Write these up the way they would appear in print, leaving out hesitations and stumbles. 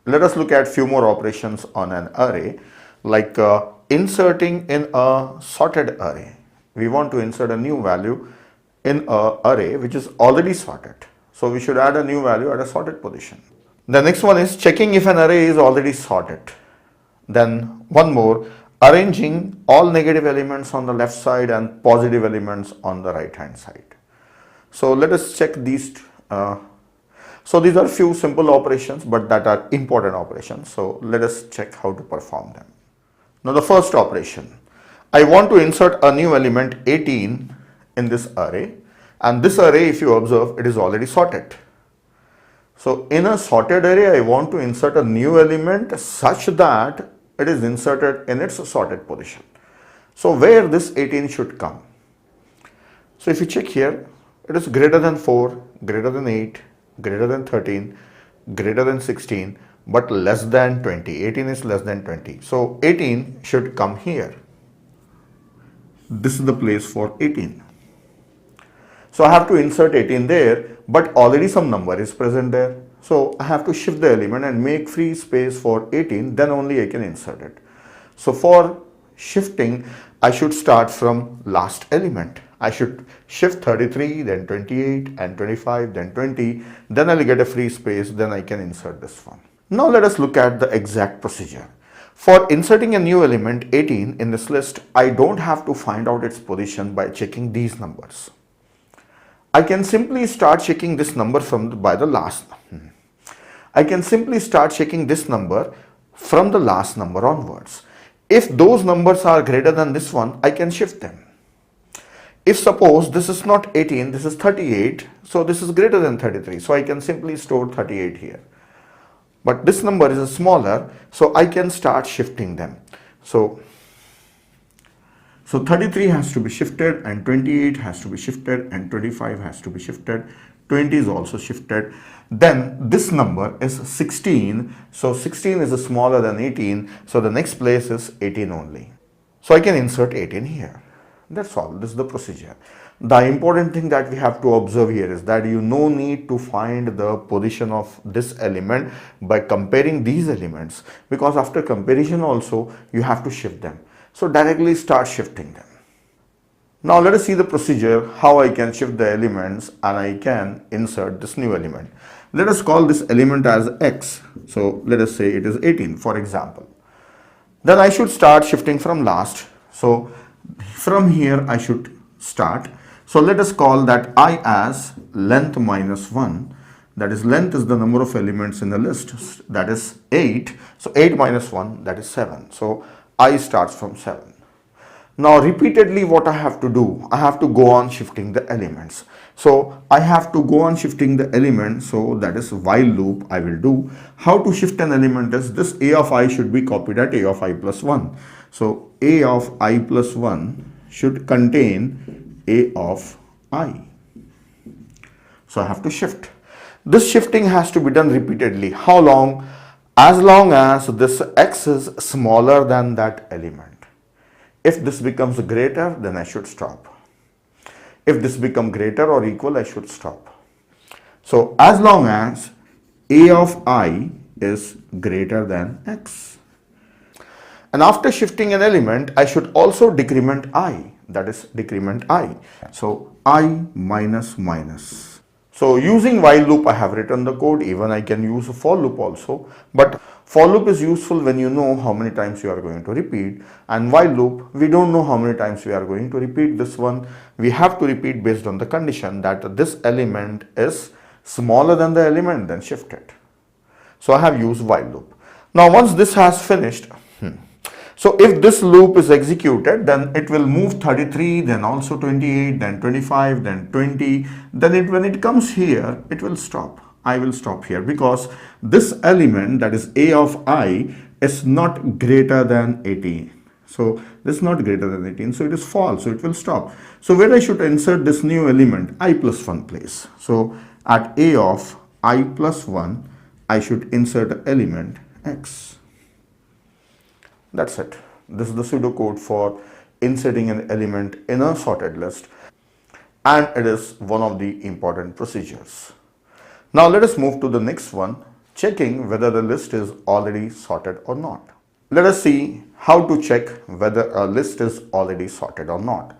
let us look at few more operations on an array, like inserting in a sorted array. We want to insert a new value in a array which is already sorted. So we should add a new value at a sorted position. The next one is checking if an array is already sorted. Then one more, arranging all negative elements on the left side and positive elements on the right hand side. So let us check these. So these are few simple operations, but that are important operations. So let us check how to perform them. Now the first operation, I want to insert a new element 18 in this array, and this array, if you observe, it is already sorted. So in a sorted array, I want to insert a new element such that it is inserted in its sorted position. So where this 18 should come? So if you check here, it is greater than 4, greater than 8, greater than 13, greater than 16, but less than 20. 18 is less than 20. So 18 should come here. This is the place for 18. So I have to insert 18 there, but already some number is present there. So I have to shift the element and make free space for 18, then only I can insert it. So for shifting, I should start from last element. I should shift 33, then 28 and 25, then 20, then I'll get a free space, then I can insert this one. Now let us look at the exact procedure. For inserting a new element 18 in this list, I don't have to find out its position by checking these numbers. I can simply start checking this number by the last. I can simply start checking this number from the last number onwards. If those numbers are greater than this one, I can shift them. If suppose this is not 18, this is 38, so this is greater than 33, so I can simply store 38 here. But this number is smaller, so I can start shifting them. So 33 has to be shifted, and 28 has to be shifted, and 25 has to be shifted, 20 is also shifted. Then this number is 16, so 16 is smaller than 18, so the next place is 18 only. So I can insert 18 here. That's all. This is the procedure. The important thing that we have to observe here is that you no need to find the position of this element by comparing these elements, because after comparison also you have to shift them. So directly start shifting them. Now let us see the procedure how I can shift the elements and I can insert this new element. Let us call this element as X. So let us say it is 18, for example. Then I should start shifting from last. So from here I should start. So let us call that I as length minus 1. That is, length is the number of elements in the list, that is 8. So 8 minus 1, that is 7. So I starts from 7. Now repeatedly what I have to do, I have to go on shifting the elements. So I have to go on shifting the element, so that is while loop I will do. How to shift an element is this A of I should be copied at A of I plus 1. So A of I plus 1 should contain A of I. So I have to shift. This shifting has to be done repeatedly. How long? As long as this X is smaller than that element. If this becomes greater, then I should stop. If this becomes greater or equal, I should stop. So as long as A of I is greater than X. And after shifting an element, I should also decrement I, that is decrement I. So I minus minus. So using while loop, I have written the code. Even I can use a for loop also, but for loop is useful when you know how many times you are going to repeat, and while loop, we don't know how many times we are going to repeat this one. We have to repeat based on the condition that this element is smaller than the element, then shift it. So I have used while loop. Now once this has finished, so if this loop is executed, then it will move 33, then also 28, then 25, then 20. Then when it comes here, it will stop. I will stop here because this element, that is A of I, is not greater than 18. So this is not greater than 18, so it is false, so it will stop. So where I should insert this new element, I plus 1 place. So at A of I plus 1, I should insert element X. That's it. This is the pseudocode for inserting an element in a sorted list, and it is one of the important procedures. Now let us move to the next one, checking whether the list is already sorted or not. Let us see how to check whether a list is already sorted or not.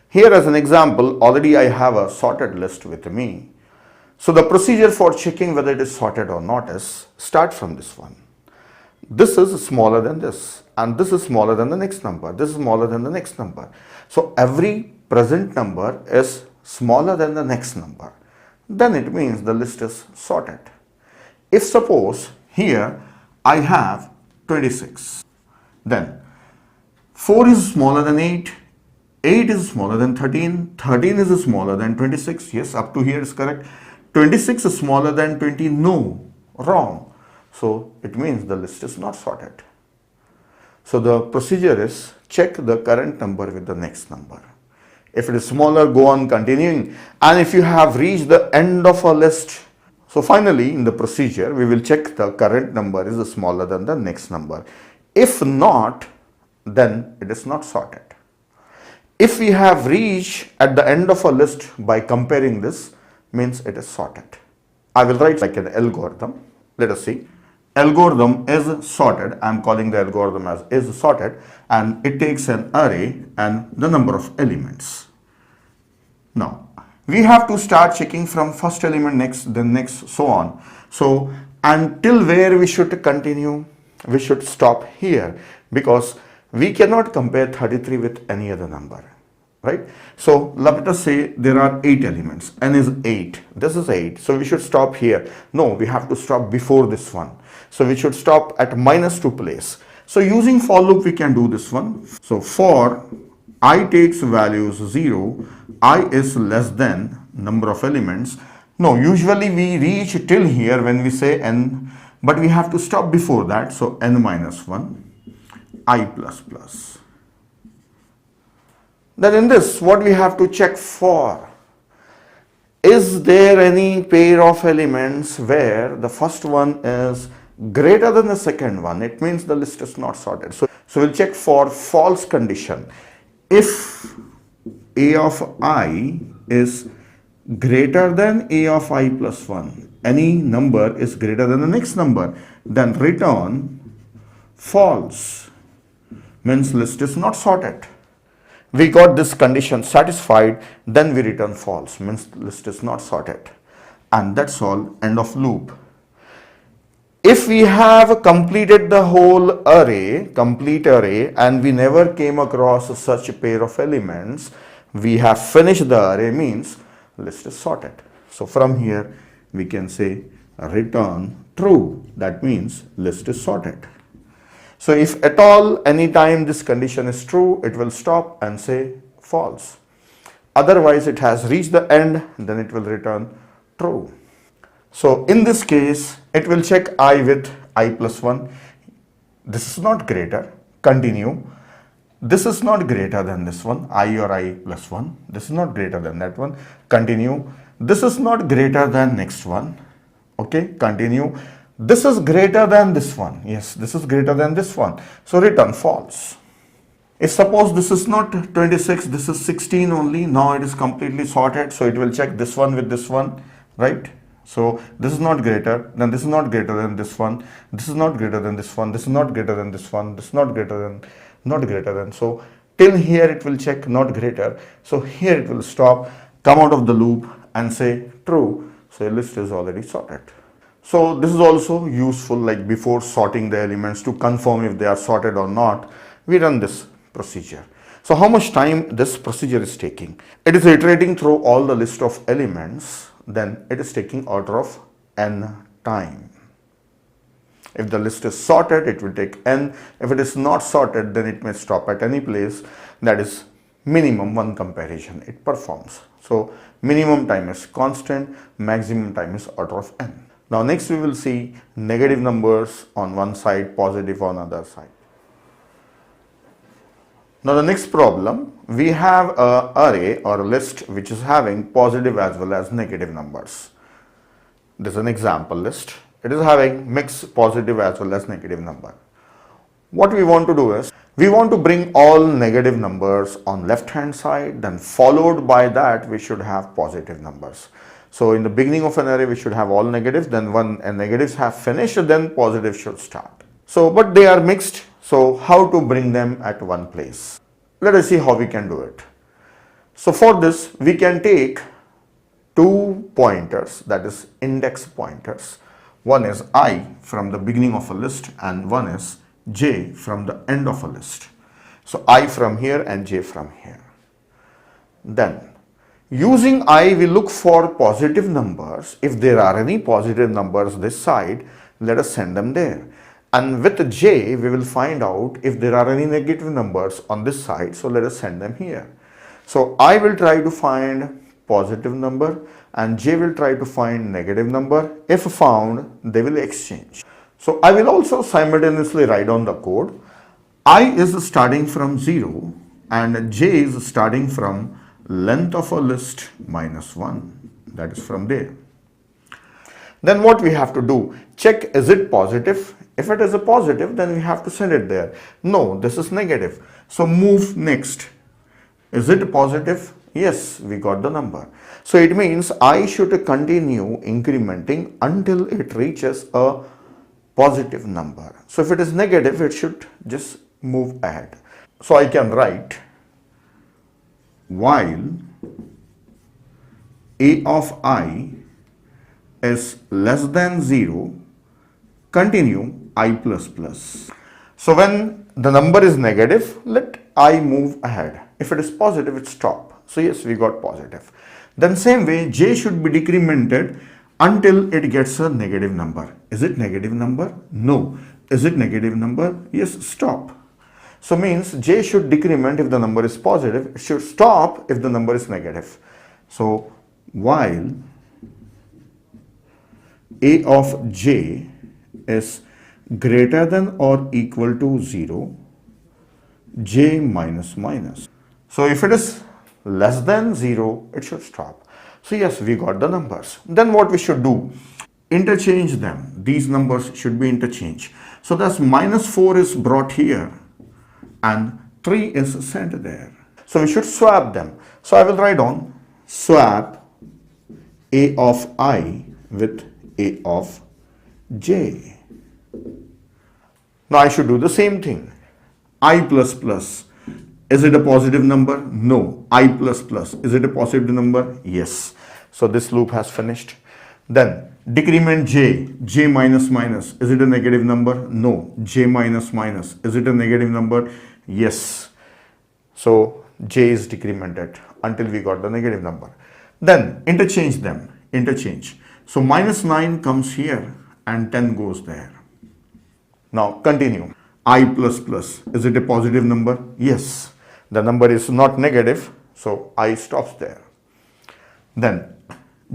Here as an example, already I have a sorted list with me. So the procedure for checking whether it is sorted or not is start from this one. This is smaller than this, and this is smaller than the next number. This is smaller than the next number. So every present number is smaller than the next number. Then it means the list is sorted. If suppose here I have 26, then 4 is smaller than 8, 8 is smaller than 13, 13 is smaller than 26, yes, up to here is correct. 26 is smaller than 20, no, wrong. So it means the list is not sorted. So the procedure is check the current number with the next number. If it is smaller, go on continuing. And if you have reached the end of a list, so finally in the procedure, we will check the current number is smaller than the next number. If not, then it is not sorted. If we have reached at the end of a list by comparing this, means it is sorted. I will write like an algorithm. Let us see. Algorithm is sorted. I am calling the algorithm as is sorted, and it takes an array and the number of elements. Now we have to start checking from first element next, then next, so on. So until where we should continue, we should stop here, because we cannot compare 33 with any other number, right? So let us say there are 8 elements, n is 8, this is 8, so we should stop here. No, we have to stop before this one. So we should stop at -2 place. So using for loop we can do this one. So for I takes values 0, I is less than number of elements. No, usually we reach till here when we say n, but we have to stop before that. So n minus 1, I plus plus. Then in this, what we have to check for? Is there any pair of elements where the first one is greater than the second one? It means the list is not sorted. So we'll check for false condition. If a of I is greater than a of I plus 1, any number is greater than the next number, then return false, means list is not sorted. We got this condition satisfied, then we return false, means list is not sorted. And that's all, end of loop. If we have completed the whole array, complete array, and we never came across such a pair of elements, we have finished the array, means list is sorted. So from here we can say return true, that means list is sorted. So if at all anytime this condition is true, it will stop and say false. Otherwise it has reached the end, then it will return true. So in this case, it will check I with I plus 1. This is not greater, continue. This is not greater than this one, I or I plus 1. This is not greater than that one, continue. This is not greater than next one, okay, continue. This is greater than this one, yes, this is greater than this one. So return false. If suppose this is not 26, this is 16 only, now it is completely sorted. So it will check this one with this one, right? So this is not greater, then this is not greater than this one, this is not greater than this one, this is not greater than this one, this is not greater than, not greater than. So till here it will check not greater. So here it will stop, come out of the loop and say true. So your list is already sorted. So this is also useful, like before sorting the elements, to confirm if they are sorted or not, we run this procedure. So how much time this procedure is taking? It is iterating through all the list of elements, then it is taking order of n time. If the list is sorted, it will take n. If it is not sorted, then it may stop at any place. That is minimum one comparison it performs. So minimum time is constant, maximum time is order of n. Now next we will see negative numbers on one side, positive on other side. Now the next problem, we have an array or a list which is having positive as well as negative numbers. This is an example list. It is having mixed positive as well as negative number. What we want to do is, we want to bring all negative numbers on left hand side, then followed by that we should have positive numbers. So in the beginning of an array, we should have all negatives. Then when negatives have finished, then positives should start. So, but they are mixed. So how to bring them at one place? Let us see how we can do it. So for this, we can take two pointers, that is index pointers. One is I from the beginning of a list and one is j from the end of a list. So I from here and j from here. Then using I, we look for positive numbers. If there are any positive numbers this side, let us send them there. And with j, we will find out if there are any negative numbers on this side. So let us send them here. So I will try to find positive number and j will try to find negative number. If found, they will exchange. So I will also simultaneously write down the code. I is starting from 0 and j is starting from length of a list minus 1. That is from there. Then what we have to do? Check, is it positive? If it is a positive, then we have to send it there. No, this is negative. So move next. Is it positive? Yes, we got the number. So it means I should continue incrementing until it reaches a positive number. So if it is negative, it should just move ahead. So I can write while a of I is less than 0, continue I plus plus. So when the number is negative, let I move ahead. If it is positive, it stop. So yes, we got positive. Then same way, j should be decremented until it gets a negative number. Is it negative number? No. Is it negative number? Yes, stop. So means j should decrement if the number is positive. It should stop if the number is negative. So while a of j is greater than or equal to 0, j minus minus. So if it is less than 0, it should stop. So yes, we got the numbers. Then what we should do? Interchange them. These numbers should be interchanged. So that's minus 4 is brought here and 3 is sent there. So we should swap them. So I will write on swap a of I with a of j. Now I should do the same thing. I plus plus. Is it a positive number? No. I plus plus. Is it a positive number? Yes. So this loop has finished. Then decrement j. J minus minus. Is it a negative number? No. J minus minus. Is it a negative number? Yes. So j is decremented until we got the negative number. Then interchange them. Interchange. So minus 9 comes here and 10 goes there. Now continue. I plus plus. Is it a positive number? Yes. The number is not negative, so I stops there. Then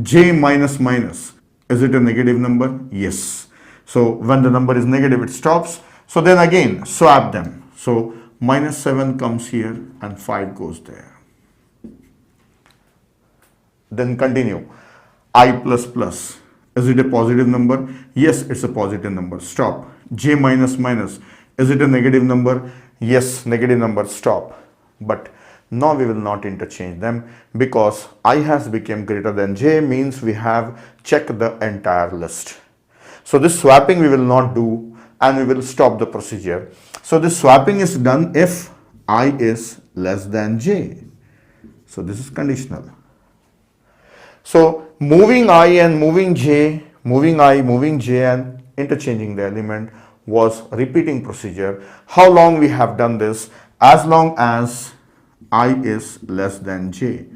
j minus minus. Is it a negative number? Yes. So when the number is negative, it stops. So then again swap them. So minus 7 comes here and 5 goes there. Then continue. I plus plus. Is it a positive number? Yes, it's a positive number. Stop. J minus minus. Is it a negative number? Yes, negative number. Stop. But now we will not interchange them because I has become greater than j means we have checked the entire list. So this swapping we will not do and we will stop the procedure. So this swapping is done if I is less than j. So this is conditional. So moving I and moving j, moving I, moving j and interchanging the element was repeating procedure. How long we have done this? As long as I is less than j,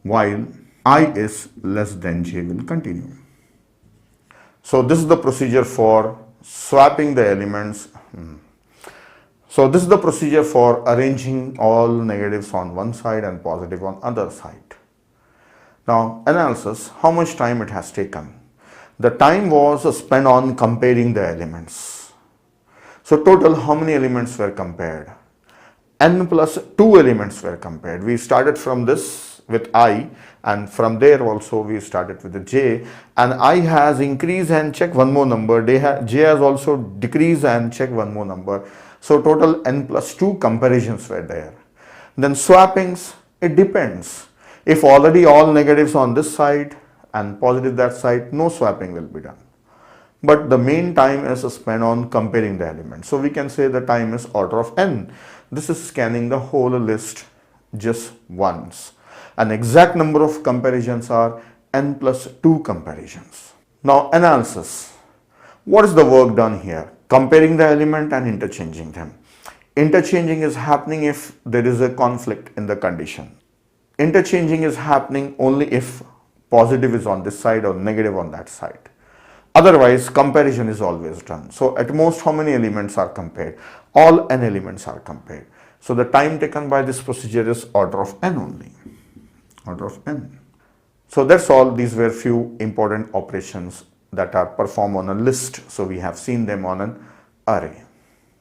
while I is less than j will continue. So this is the procedure for swapping the elements. So this is the procedure for arranging all negatives on one side and positive on other side. Now analysis, how much time it has taken? The time was spent on comparing the elements. So total how many elements were compared? N plus 2 elements were compared. We started from this with I and from there also we started with the j, and I has increased and check one more number, j has also decreased and check one more number. So total n plus 2 comparisons were there. Then swappings, it depends. If already all negatives on this side and positive that side, no swapping will be done. But the main time is spent on comparing the elements. So we can say the time is order of n. This is scanning the whole list just once. An exact number of comparisons are n plus 2 comparisons. Now analysis. What is the work done here? Comparing the element and interchanging them. Interchanging is happening if there is a conflict in the condition. Interchanging is happening only if positive is on this side or negative on that side. Otherwise, comparison is always done. So at most, how many elements are compared? All n elements are compared. So the time taken by this procedure is order of n only. Order of n. So that's all. These were few important operations that are performed on a list. So we have seen them on an array.